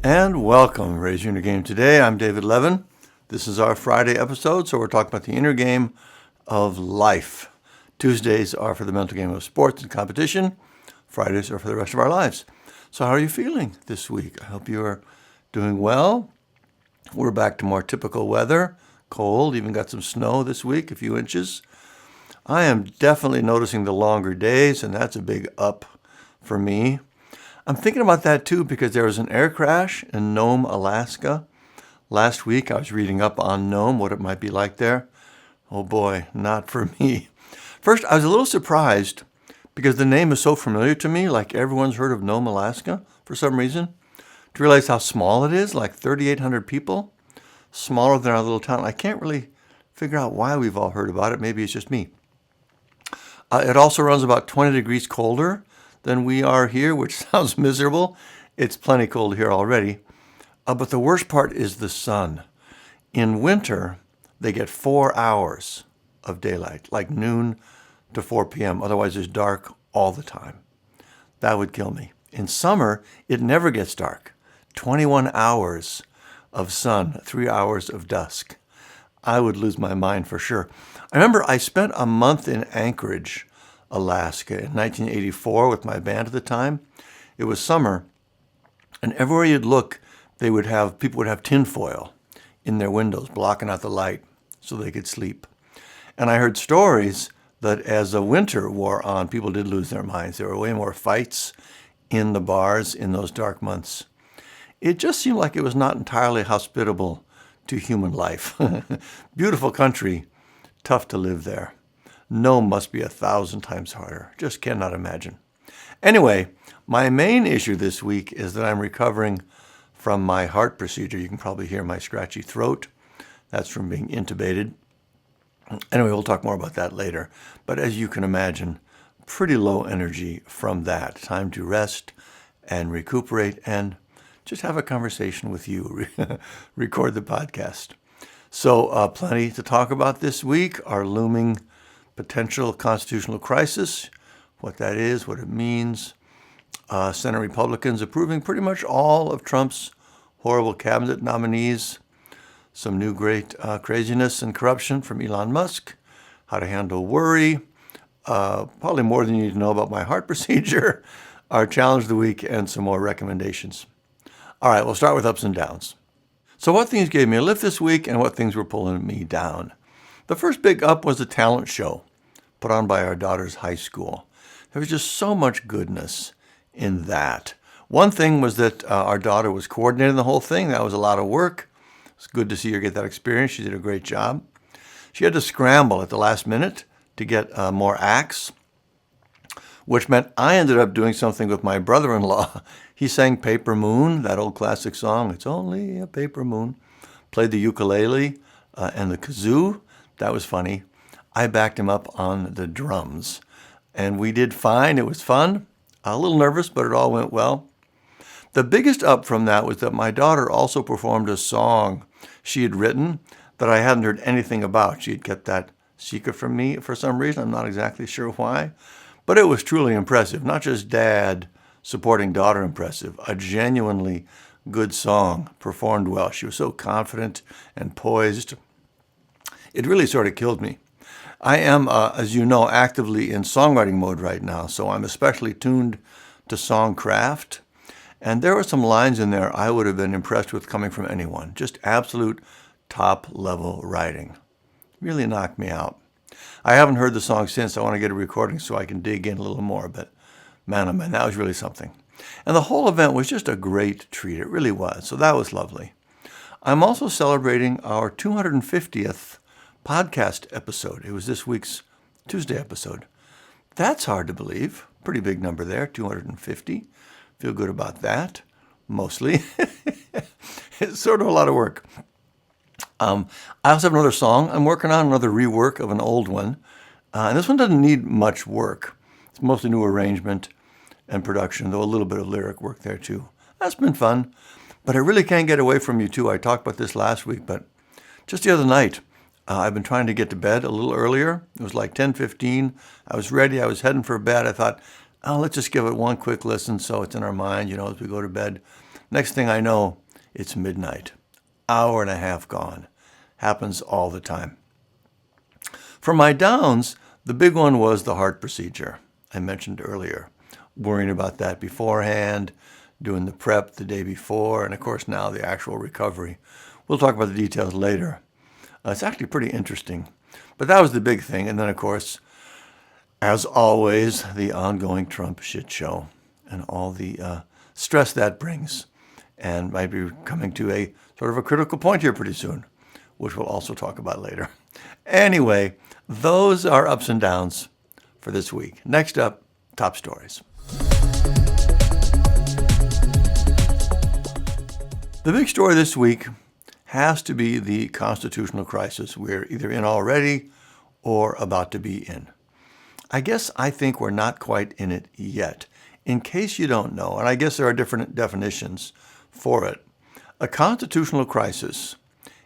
And welcome, Raise Your Inner Game. Today, I'm David Levin. This is our Friday episode, so we're talking about the inner game of life. Tuesdays are for the mental game of sports and competition. Fridays are for the rest of our lives. So how are you feeling this week? I hope you are doing well. We're back to more typical weather. Cold, even got some snow this week, a few inches. I am definitely noticing the longer days, and that's a big up for me. I'm thinking about that too because there was an air crash in Nome, Alaska. Last week I was reading up on Nome, what it might be like there. Oh boy, not for me. First, I was a little surprised because the name is so familiar to me, like everyone's heard of Nome, Alaska for some reason. To realize how small it is, like 3,800 people, smaller than our little town. I can't really figure out why we've all heard about it. Maybe it's just me. It also runs about 20 degrees colder than we are here, which sounds miserable. It's plenty cold here already. But the worst part is the sun. In winter, they get 4 hours of daylight, like noon to 4 p.m. Otherwise, it's dark all the time. That would kill me. In summer, it never gets dark. 21 hours of sun, 3 hours of dusk. I would lose my mind for sure. I remember I spent a month in Anchorage, Alaska in 1984 with my band at the time. It was summer, and everywhere you'd look, people would have tinfoil in their windows, blocking out the light so they could sleep. And I heard stories that as the winter wore on, people did lose their minds. There were way more fights in the bars in those dark months. It just seemed like it was not entirely hospitable to human life. Beautiful country, tough to live there. Nome must be 1,000 times harder. Just cannot imagine. Anyway, my main issue this week is that I'm recovering from my heart procedure. You can probably hear my scratchy throat. That's from being intubated. Anyway, we'll talk more about that later. But as you can imagine, pretty low energy from that. Time to rest and recuperate and just have a conversation with you, record the podcast. So plenty to talk about this week. Our looming potential constitutional crisis, what that is, what it means. Senate Republicans approving pretty much all of Trump's horrible cabinet nominees. Some new great craziness and corruption from Elon Musk. How to handle worry. Probably more than you need to know about my heart procedure. Our challenge of the week and some more recommendations. All right, we'll start with ups and downs. So what things gave me a lift this week and what things were pulling me down? The first big up was a talent show put on by our daughter's high school. There was just so much goodness in that. One thing was that our daughter was coordinating the whole thing. That was a lot of work. It's good to see her get that experience. She did a great job. She had to scramble at the last minute to get more acts, which meant I ended up doing something with my brother-in-law. He sang Paper Moon, that old classic song, It's Only a Paper Moon. Played the ukulele and the kazoo. That was funny. I backed him up on the drums. And we did fine. It was fun. A little nervous, but it all went well. The biggest up from that was that my daughter also performed a song she had written that I hadn't heard anything about. She had kept that secret from me for some reason. I'm not exactly sure why. But it was truly impressive. Not just dad supporting daughter impressive. A genuinely good song, performed well. She was so confident and poised. It really sort of killed me. I am, as you know, actively in songwriting mode right now, so I'm especially tuned to songcraft. And there were some lines in there I would have been impressed with coming from anyone. Just absolute top-level writing. Really knocked me out. I haven't heard the song since. I want to get a recording so I can dig in a little more, but man, oh man, that was really something. And the whole event was just a great treat. It really was. So that was lovely. I'm also celebrating our 250th podcast episode. It was this week's Tuesday episode. That's hard to believe. Pretty big number there, 250. Feel good about that, mostly. It's sort of a lot of work. I also have another song I'm working on, another rework of an old one. And this one doesn't need much work. It's mostly new arrangement and production, though a little bit of lyric work there too. That's been fun. But I really can't get away from you too. I talked about this last week, but just the other night, I've been trying to get to bed a little earlier. It was like 10:15. I was ready. I was heading for bed. I thought, oh, let's just give it one quick listen so it's in our mind, as we go to bed. Next thing I know, it's midnight. Hour and a half gone. Happens all the time. For my downs, the big one was the heart procedure I mentioned earlier. Worrying about that beforehand, doing the prep the day before, and of course now the actual recovery. We'll talk about the details later. It's actually pretty interesting. But that was the big thing. And then, of course, as always, the ongoing Trump shit show and all the stress that brings. And might be coming to a sort of a critical point here pretty soon, which we'll also talk about later. Anyway, those are ups and downs for this week. Next up, top stories. The big story this week has to be the constitutional crisis we're either in already or about to be in. I guess I think we're not quite in it yet. In case you don't know, and I guess there are different definitions for it, a constitutional crisis,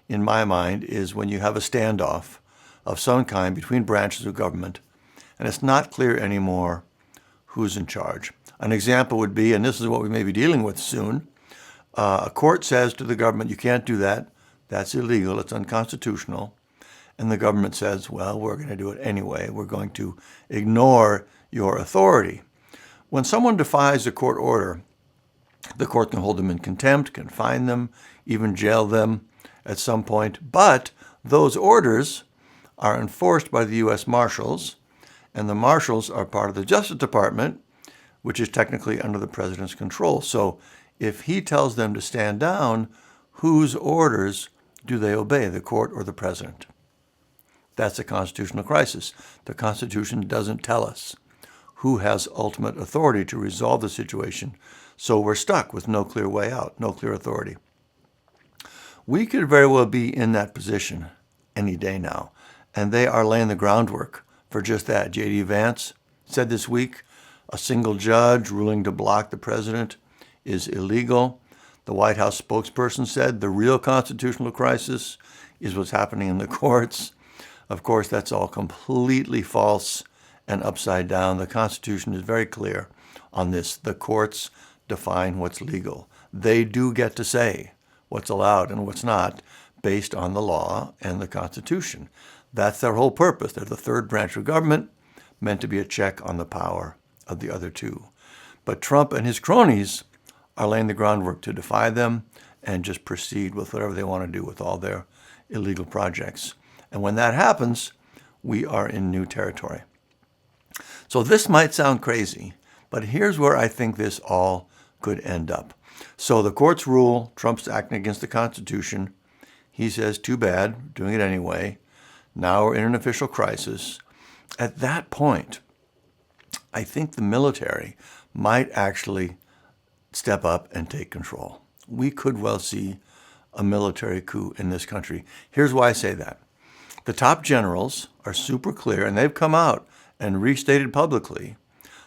in my mind, is when you have a standoff of some kind between branches of government, and it's not clear anymore who's in charge. An example would be, and this is what we may be dealing with soon, a court says to the government, you can't do that. That's illegal. It's unconstitutional. And the government says, well, we're going to do it anyway. We're going to ignore your authority. When someone defies a court order, the court can hold them in contempt, can fine them, even jail them at some point. But those orders are enforced by the U.S. Marshals, and the Marshals are part of the Justice Department, which is technically under the president's control. So if he tells them to stand down, whose orders do they obey, the court or the president? That's a constitutional crisis. The Constitution doesn't tell us who has ultimate authority to resolve the situation, so we're stuck with no clear way out, no clear authority. We could very well be in that position any day now, and they are laying the groundwork for just that. J.D. Vance said this week, a single judge ruling to block the president is illegal. The White House spokesperson said the real constitutional crisis is what's happening in the courts. Of course, that's all completely false and upside down. The Constitution is very clear on this. The courts define what's legal. They do get to say what's allowed and what's not based on the law and the Constitution. That's their whole purpose. They're the third branch of government, meant to be a check on the power of the other two. But Trump and his cronies are laying the groundwork to defy them and just proceed with whatever they want to do with all their illegal projects. And when that happens, we are in new territory. So this might sound crazy, but here's where I think this all could end up. So the courts rule Trump's acting against the Constitution. He says, too bad, doing it anyway. Now we're in an official crisis. At that point, I think the military might actually step up and take control. We could well see a military coup in this country. Here's why I say that. The top generals are super clear, and they've come out and restated publicly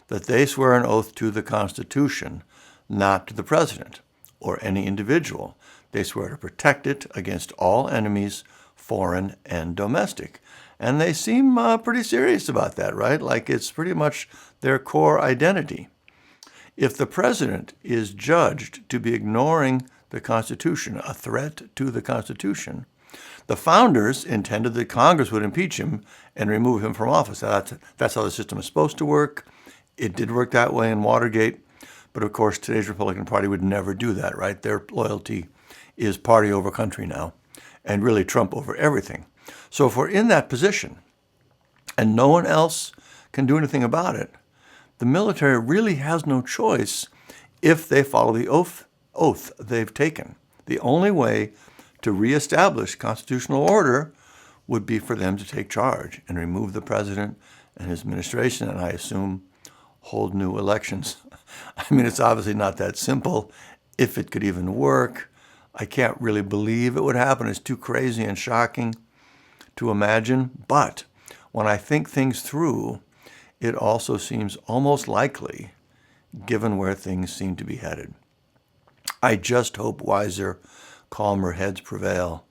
that they swear an oath to the Constitution, not to the president or any individual. They swear to protect it against all enemies, foreign and domestic. And they seem pretty serious about that, right? Like it's pretty much their core identity. If the president is judged to be ignoring the Constitution, a threat to the Constitution, the founders intended that Congress would impeach him and remove him from office. That's how the system is supposed to work. It did work that way in Watergate. But of course, today's Republican Party would never do that, right? Their loyalty is party over country now, and really Trump over everything. So if we're in that position and no one else can do anything about it, the military really has no choice if they follow the oath they've taken. The only way to reestablish constitutional order would be for them to take charge and remove the president and his administration, and I assume hold new elections. I mean, it's obviously not that simple, if it could even work. I can't really believe it would happen. It's too crazy and shocking to imagine. But when I think things through, it also seems almost likely, given where things seem to be headed. I just hope wiser, calmer heads prevail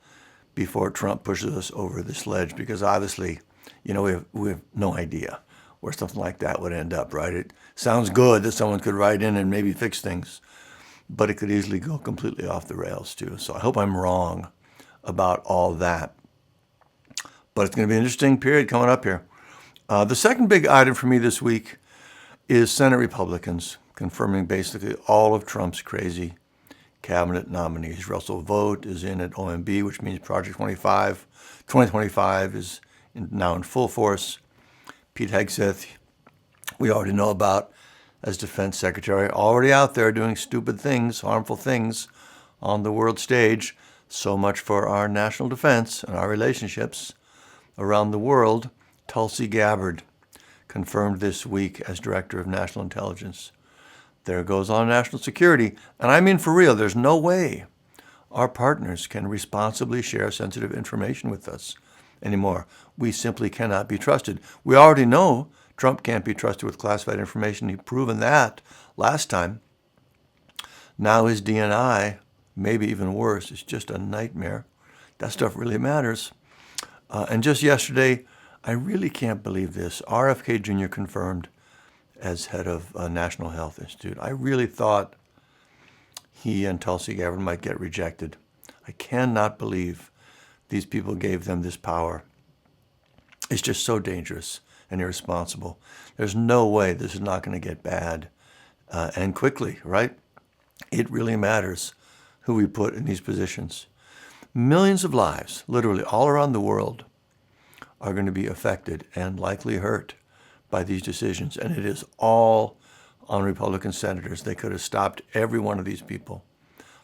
before Trump pushes us over this ledge, because obviously, we have no idea where something like that would end up, right? It sounds good that someone could write in and maybe fix things, but it could easily go completely off the rails too. So I hope I'm wrong about all that. But it's going to be an interesting period coming up here. The second big item for me this week is Senate Republicans confirming basically all of Trump's crazy cabinet nominees. Russell Vought is in at OMB, which means Project 2025 is now in full force. Pete Hegseth, we already know about as defense secretary, already out there doing stupid things, harmful things on the world stage. So much for our national defense and our relationships around the world. Tulsi Gabbard, confirmed this week as Director of National Intelligence. There goes on national security. And I mean for real, there's no way our partners can responsibly share sensitive information with us anymore. We simply cannot be trusted. We already know Trump can't be trusted with classified information. He's proven that last time. Now his DNI, maybe even worse, is just a nightmare. That stuff really matters. And just yesterday, I really can't believe this. RFK Jr. confirmed as head of National Health Institute. I really thought he and Tulsi Gabbard might get rejected. I cannot believe these people gave them this power. It's just so dangerous and irresponsible. There's no way this is not going to get bad and quickly, right? It really matters who we put in these positions. Millions of lives, literally all around the world, are going to be affected and likely hurt by these decisions. And it is all on Republican senators. They could have stopped every one of these people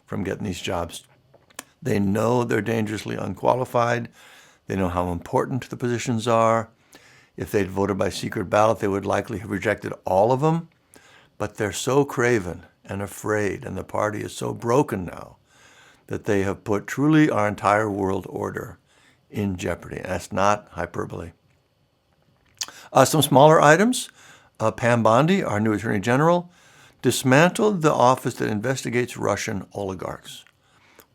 from getting these jobs. They know they're dangerously unqualified. They know how important the positions are. If they'd voted by secret ballot, they would likely have rejected all of them. But they're so craven and afraid, and the party is so broken now, that they have put truly our entire world order in jeopardy. And that's not hyperbole. Some smaller items. Pam Bondi, our new Attorney General, dismantled the office that investigates Russian oligarchs.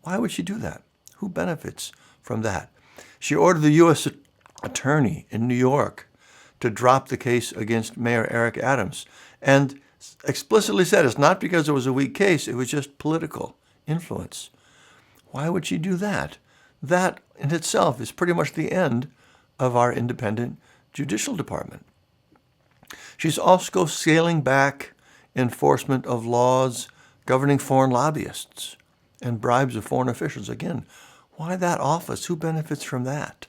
Why would she do that? Who benefits from that? She ordered the U.S. attorney in New York to drop the case against Mayor Eric Adams and explicitly said it's not because it was a weak case, it was just political influence. Why would she do that? That in itself is pretty much the end of our independent judicial department. She's also scaling back enforcement of laws governing foreign lobbyists and bribes of foreign officials. Again, why that office? Who benefits from that?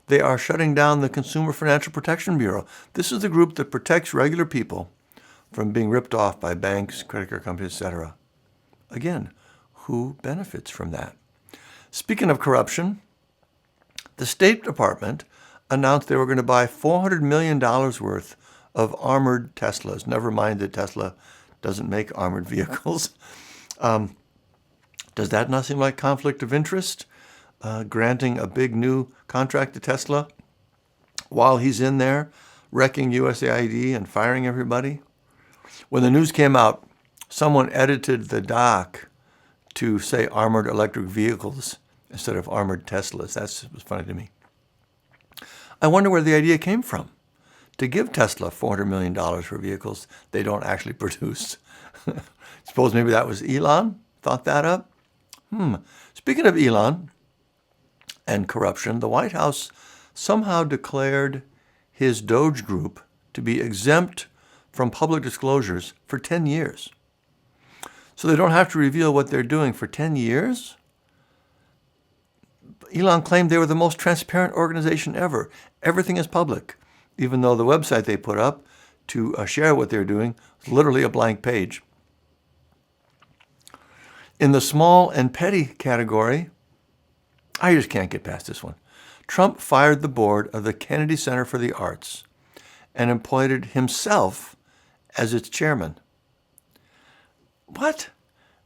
They are shutting down the Consumer Financial Protection Bureau. This is the group that protects regular people from being ripped off by banks, credit card companies, etc. Again, who benefits from that? Speaking of corruption, the State Department announced they were going to buy $400 million worth of armored Teslas. Never mind that Tesla doesn't make armored vehicles. Does that not seem like conflict of interest? Granting a big new contract to Tesla while he's in there wrecking USAID and firing everybody? When the news came out, someone edited the doc to say armored electric vehicles instead of armored Teslas. That was funny to me. I wonder where the idea came from to give Tesla $400 million for vehicles they don't actually produce. Suppose maybe that was Elon thought that up? Speaking of Elon and corruption, the White House somehow declared his Doge group to be exempt from public disclosures for 10 years. So they don't have to reveal what they're doing for 10 years? Elon claimed they were the most transparent organization ever. Everything is public, even though the website they put up to share what they're doing is literally a blank page. In the small and petty category, I just can't get past this one. Trump fired the board of the Kennedy Center for the Arts and appointed himself as its chairman. What?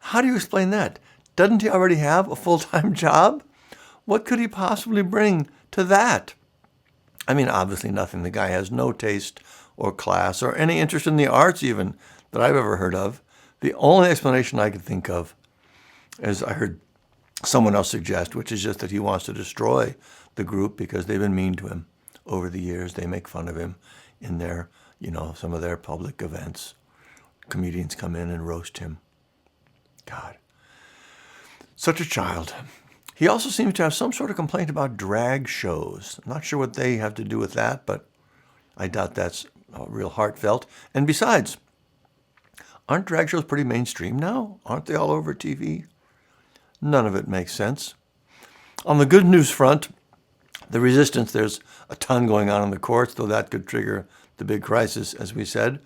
How do you explain that? Doesn't he already have a full-time job? What could he possibly bring to that? I mean, obviously nothing. The guy has no taste or class or any interest in the arts even that I've ever heard of. The only explanation I can think of, as I heard someone else suggest, which is just that he wants to destroy the group because they've been mean to him over the years. They make fun of him in their, some of their public events. Comedians come in and roast him. God. Such a child. He also seems to have some sort of complaint about drag shows. I'm not sure what they have to do with that, but I doubt that's real heartfelt. And besides, aren't drag shows pretty mainstream now? Aren't they all over TV? None of it makes sense. On the good news front, the resistance, there's a ton going on in the courts, though that could trigger the big crisis, as we said.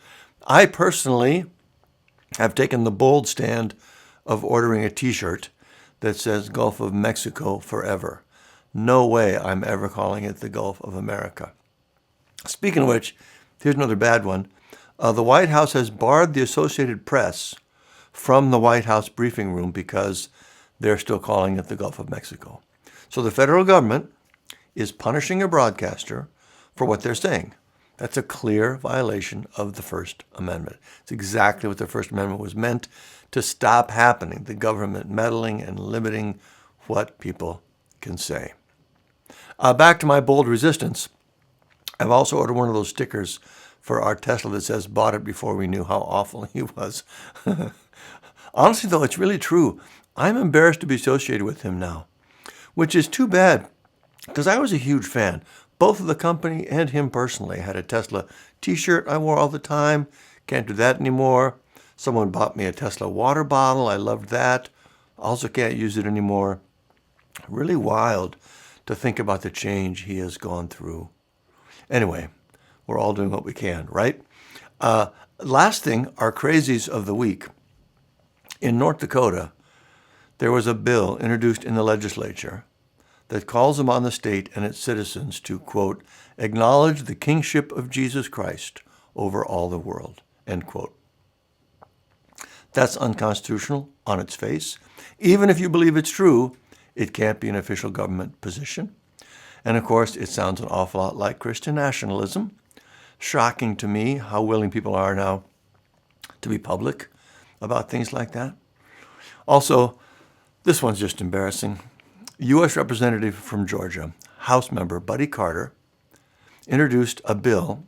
I personally have taken the bold stand of ordering a T-shirt that says Gulf of Mexico forever. No way I'm ever calling it the Gulf of America. Speaking of which, here's another bad one. The White House has barred the Associated Press from the White House briefing room because they're still calling it the Gulf of Mexico. So the federal government is punishing a broadcaster for what they're saying. That's a clear violation of the First Amendment. It's exactly what the First Amendment was meant to stop happening, the government meddling and limiting what people can say. Back to my bold resistance. I've also ordered one of those stickers for our Tesla that says, bought it before we knew how awful he was. Honestly, though, it's really true. I'm embarrassed to be associated with him now, which is too bad because I was a huge fan. Both of the company and him personally. I had a Tesla T-shirt I wore all the time. Can't do that anymore. Someone bought me a Tesla water bottle. I loved that. Also can't use it anymore. Really wild to think about the change he has gone through. Anyway, we're all doing what we can, right? Last thing, our crazies of the week. In North Dakota, there was a bill introduced in the legislature that calls upon the state and its citizens to, quote, acknowledge the kingship of Jesus Christ over all the world, end quote. That's unconstitutional on its face. Even if you believe it's true, it can't be an official government position. And of course, it sounds an awful lot like Christian nationalism. Shocking to me how willing people are now to be public about things like that. Also, this one's just embarrassing. U.S. Representative from Georgia, House member Buddy Carter, introduced a bill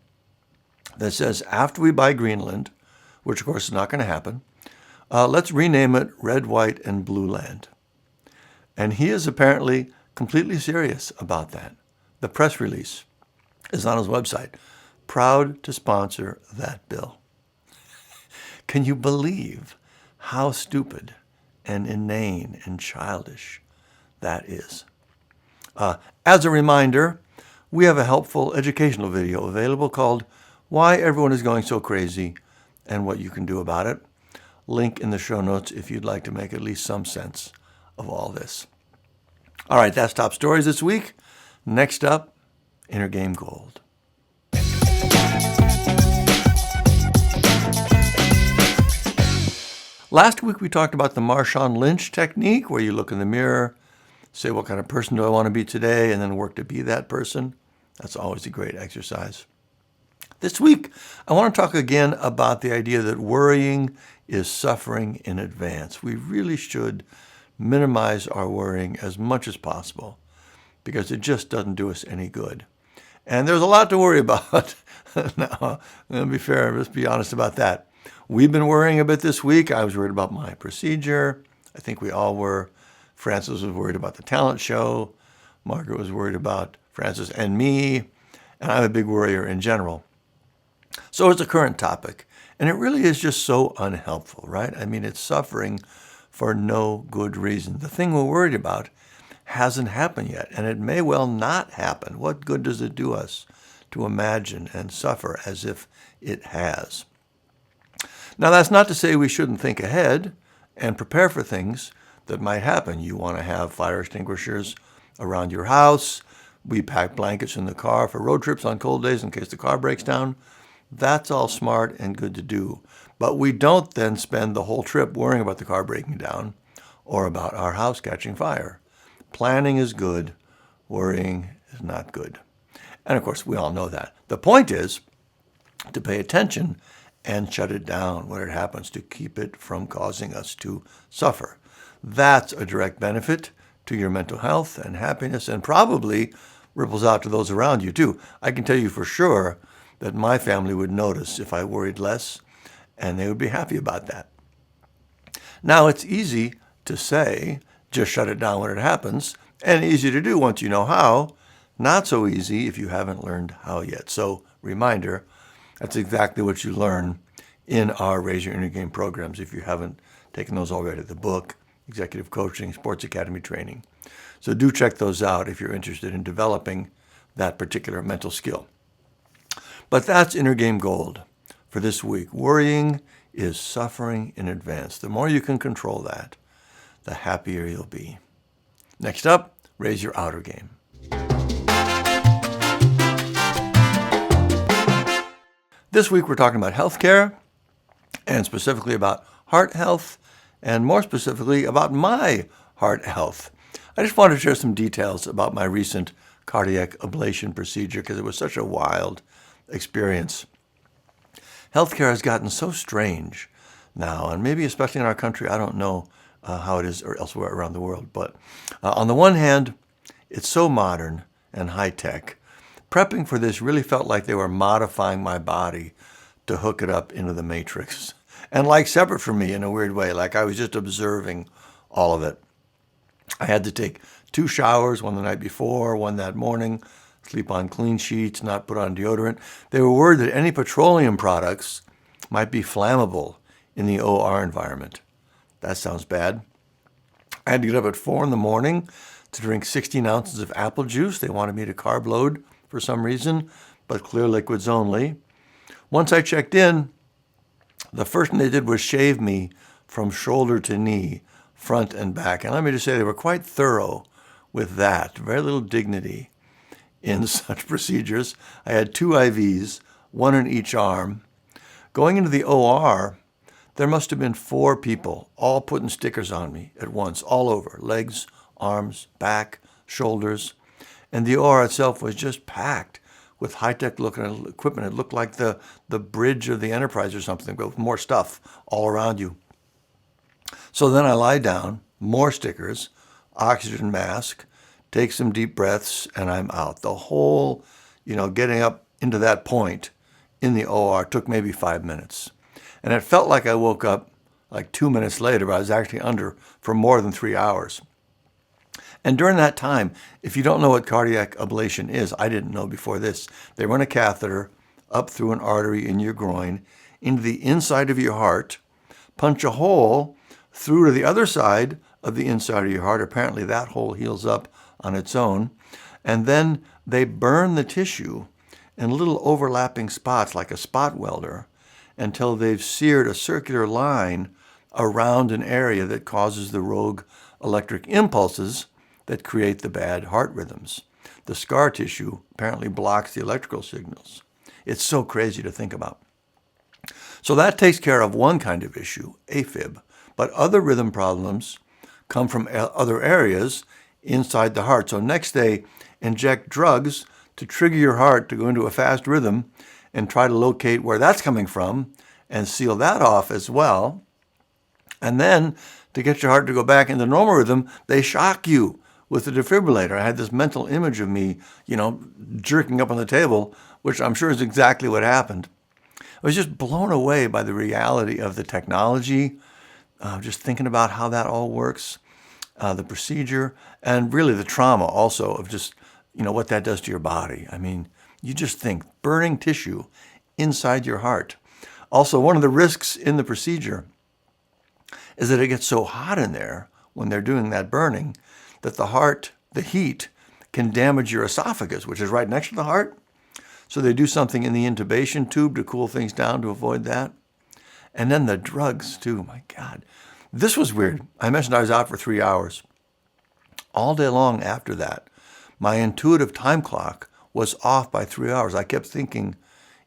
that says after we buy Greenland, which of course is not going to happen, let's rename it Red, White, and Blue Land. And he is apparently completely serious about that. The press release is on his website. Proud to sponsor that bill. Can you believe how stupid and inane and childish that is? As a reminder, we have a helpful educational video available called Why Everyone is Going So Crazy and What You Can Do About It. Link in the show notes if you'd like to make at least some sense of all this. All right, that's top stories this week. Next up, Inner Game Gold. Last week we talked about the Marshawn Lynch technique, where you look in the mirror, say what kind of person do I want to be today, and then work to be that person. That's always a great exercise. This week, I want to talk again about the idea that worrying is suffering in advance. We really should minimize our worrying as much as possible because it just doesn't do us any good. And there's a lot to worry about. Now, to be fair, let's be honest about that. We've been worrying a bit this week. I was worried about my procedure. I think we all were. Francis was worried about the talent show. Margaret was worried about Francis and me. And I'm a big worrier in general. So it's a current topic. And it really is just so unhelpful, right? I mean, it's suffering for no good reason. The thing we're worried about hasn't happened yet, and it may well not happen. What good does it do us to imagine and suffer as if it has? Now, that's not to say we shouldn't think ahead and prepare for things that might happen. You want to have fire extinguishers around your house. We pack blankets in the car for road trips on cold days in case the car breaks down. That's all smart and good to do. But we don't then spend the whole trip worrying about the car breaking down or about our house catching fire. Planning is good. Worrying is not good. And of course, we all know that. The point is to pay attention and shut it down when it happens to keep it from causing us to suffer. That's a direct benefit to your mental health and happiness and probably ripples out to those around you too. I can tell you for sure that my family would notice if I worried less, and they would be happy about that. Now, it's easy to say, just shut it down when it happens, and easy to do once you know how. Not so easy if you haven't learned how yet. So, reminder, that's exactly what you learn in our Raise Your Inner Game programs if you haven't taken those already. The book, Executive Coaching, Sports Academy Training. So do check those out if you're interested in developing that particular mental skill. But that's Inner Game Gold for this week. Worrying is suffering in advance. The more you can control that, the happier you'll be. Next up, raise your outer game. This week we're talking about healthcare, and specifically about heart health, and more specifically about my heart health. I just wanted to share some details about my recent cardiac ablation procedure because it was such a wild experience. Healthcare has gotten so strange now, and maybe especially in our country, I don't know how it is or elsewhere around the world. But on the one hand, it's so modern and high-tech. Prepping for this really felt like they were modifying my body to hook it up into the matrix. And like separate from me in a weird way, like I was just observing all of it. I had to take 2 showers, one the night before, one that morning, sleep on clean sheets, not put on deodorant. They were worried that any petroleum products might be flammable in the OR environment. That sounds bad. I had to get up at 4 in the morning to drink 16 ounces of apple juice. They wanted me to carb load for some reason, but clear liquids only. Once I checked in, the first thing they did was shave me from shoulder to knee, front and back. And let me just say, they were quite thorough with that. Very little dignity in such procedures. I had 2 IVs, one in each arm. Going into the OR, there must have been 4 people, all putting stickers on me at once, all over, legs, arms, back, shoulders. And the OR itself was just packed with high-tech looking equipment. It looked like the bridge of the Enterprise or something, with more stuff all around you. So then I lie down, more stickers, oxygen mask, take some deep breaths, and I'm out. The whole, getting up into that point in the OR took maybe 5 minutes. And it felt like I woke up like 2 minutes later, but I was actually under for more than 3 hours. And during that time, if you don't know what cardiac ablation is, I didn't know before this, they run a catheter up through an artery in your groin into the inside of your heart, punch a hole through to the other side of the inside of your heart. Apparently that hole heals up on its own. And then they burn the tissue in little overlapping spots like a spot welder until they've seared a circular line around an area that causes the rogue electric impulses that create the bad heart rhythms. The scar tissue apparently blocks the electrical signals. It's so crazy to think about. So that takes care of one kind of issue, AFib. But other rhythm problems come from other areas inside the heart. So next they inject drugs to trigger your heart to go into a fast rhythm and try to locate where that's coming from and seal that off as well. And then to get your heart to go back into normal rhythm, they shock you with the defibrillator. I had this mental image of me, jerking up on the table, which I'm sure is exactly what happened. I was just blown away by the reality of the technology, just thinking about how that all works, the procedure, and really the trauma also of just, what that does to your body. I mean, you just think burning tissue inside your heart. Also, one of the risks in the procedure is that it gets so hot in there when they're doing that burning that the heat can damage your esophagus, which is right next to the heart. So they do something in the intubation tube to cool things down to avoid that. And then the drugs too, my God. This was weird. I mentioned I was out for 3 hours. All day long after that, my intuitive time clock was off by 3 hours. I kept thinking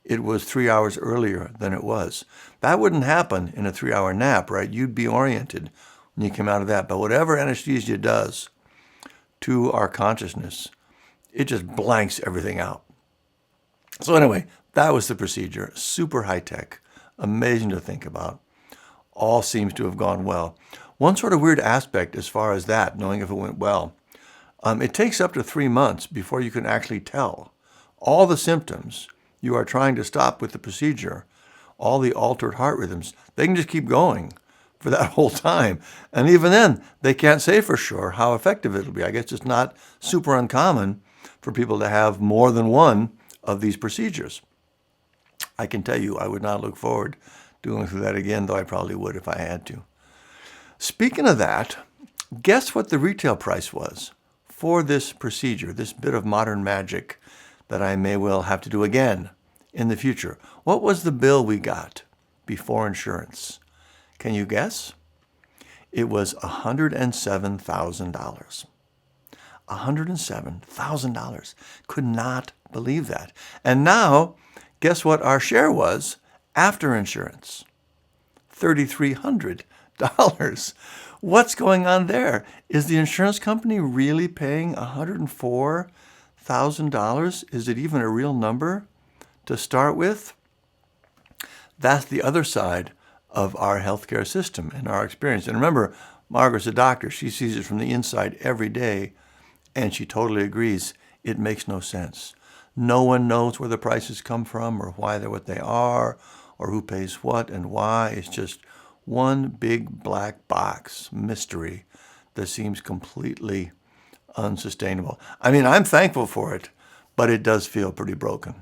it was 3 hours earlier than it was. That wouldn't happen in a 3-hour nap, right? You'd be oriented when you came out of that. But whatever anesthesia does to our consciousness, it just blanks everything out. So anyway, that was the procedure. Super high-tech. Amazing to think about. All seems to have gone well. One sort of weird aspect as far as that, knowing if it went well, it takes up to 3 months before you can actually tell all the symptoms you are trying to stop with the procedure, all the altered heart rhythms. They can just keep going for that whole time. And even then, they can't say for sure how effective it'll be. I guess it's not super uncommon for people to have more than one of these procedures. I can tell you, I would not look forward to going through that again, though I probably would if I had to. Speaking of that, guess what the retail price was for this procedure, this bit of modern magic that I may well have to do again in the future? What was the bill we got before insurance? Can you guess? It was $107,000. $107,000. Could not believe that. And now, guess what our share was after insurance? $3,300. What's going on there? Is the insurance company really paying $104,000? Is it even a real number to start with? That's the other side of our healthcare system and our experience. And remember, Margaret's a doctor. She sees it from the inside every day, and she totally agrees. It makes no sense. No one knows where the prices come from or why they're what they are or who pays what and why. It's just one big black box mystery that seems completely unsustainable. I mean, I'm thankful for it, but it does feel pretty broken.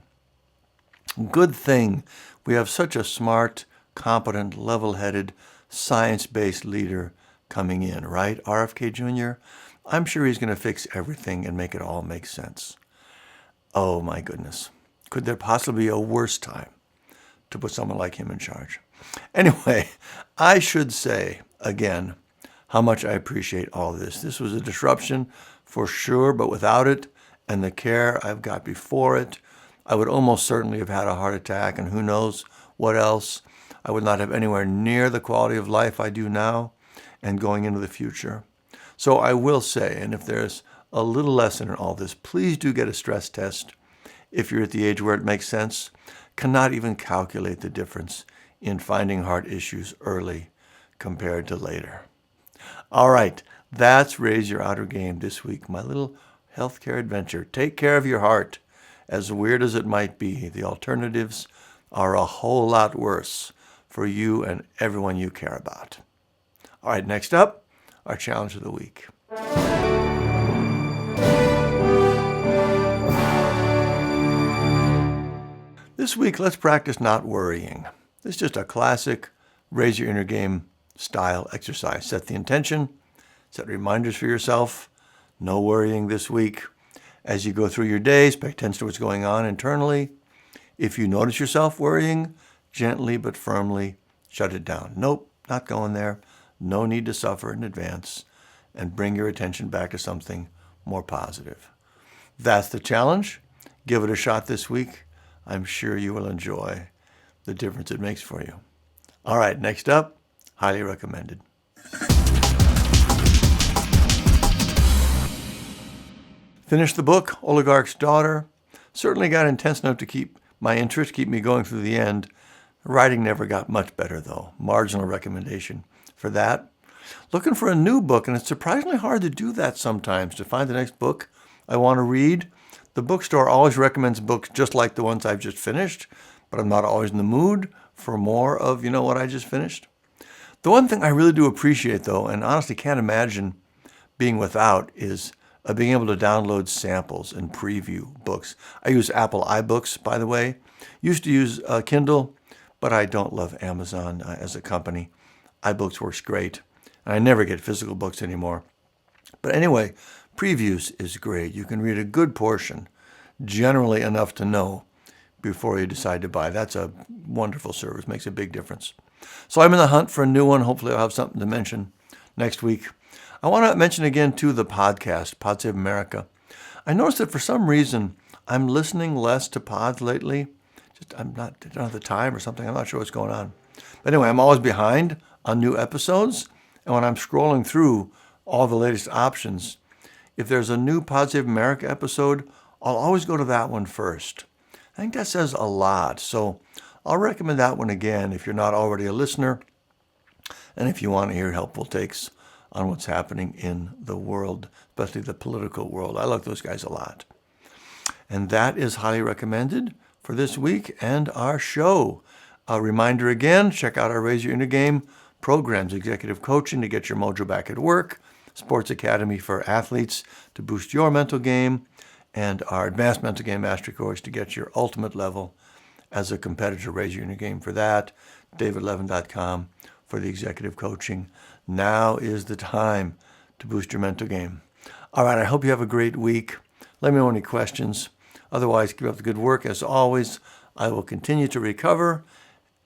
Good thing we have such a smart, competent, level-headed, science-based leader coming in, right? RFK Jr., I'm sure he's going to fix everything and make it all make sense. Oh, my goodness. Could there possibly be a worse time to put someone like him in charge? Anyway, I should say, again, how much I appreciate all this. This was a disruption for sure, but without it and the care I've got before it, I would almost certainly have had a heart attack, and who knows what else. I would not have anywhere near the quality of life I do now and going into the future. So I will say, and if there's a little lesson in all this, please do get a stress test if you're at the age where it makes sense. Cannot even calculate the difference in finding heart issues early compared to later. All right, that's Raise Your Outer Game this week, my little healthcare adventure. Take care of your heart. As weird as it might be, the alternatives are a whole lot worse for you and everyone you care about. All right, next up, our challenge of the week. This week, let's practice not worrying. This is just a classic Raise Your Inner Game style exercise. Set the intention, set reminders for yourself, no worrying this week. As you go through your days, pay attention to what's going on internally. If you notice yourself worrying, gently but firmly shut it down. Nope, not going there. No need to suffer in advance, and bring your attention back to something more positive. That's the challenge. Give it a shot this week. I'm sure you will enjoy the difference it makes for you. All right, next up, highly recommended. Finished the book, Oligarch's Daughter. Certainly got intense enough to keep my interest, keep me going through the end. The writing never got much better, though. Marginal recommendation for that. Looking for a new book, and it's surprisingly hard to do that sometimes, to find the next book I want to read. The bookstore always recommends books just like the ones I've just finished, but I'm not always in the mood for more of, what I just finished. The one thing I really do appreciate, though, and honestly can't imagine being without, is being able to download samples and preview books. I use Apple iBooks, by the way. Used to use Kindle, but I don't love Amazon as a company. iBooks works great, and I never get physical books anymore. But anyway, previews is great. You can read a good portion, generally enough to know before you decide to buy. That's a wonderful service, makes a big difference. So I'm in the hunt for a new one. Hopefully I'll have something to mention next week. I want to mention again, too, the podcast, Pod Save America. I noticed that for some reason, I'm listening less to pods lately. I don't have the time or something. I'm not sure what's going on. But anyway, I'm always behind on new episodes. And when I'm scrolling through all the latest options, if there's a new Pod Save America episode, I'll always go to that one first. I think that says a lot. So I'll recommend that one again if you're not already a listener, and if you want to hear helpful takes on what's happening in the world, especially the political world. I like those guys a lot. And that is highly recommended for this week and our show. A reminder again, check out our Raise Your Inner Game programs, executive coaching to get your mojo back at work, sports academy for athletes to boost your mental game, and our advanced mental game mastery course to get your ultimate level as a competitor. Raise your inner game for that. davidlevin.com for the executive coaching. Now is the time to boost your mental game. All right, I hope you have a great week. Let me know any questions. Otherwise, keep up the good work. As always, I will continue to recover,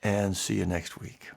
and see you next week.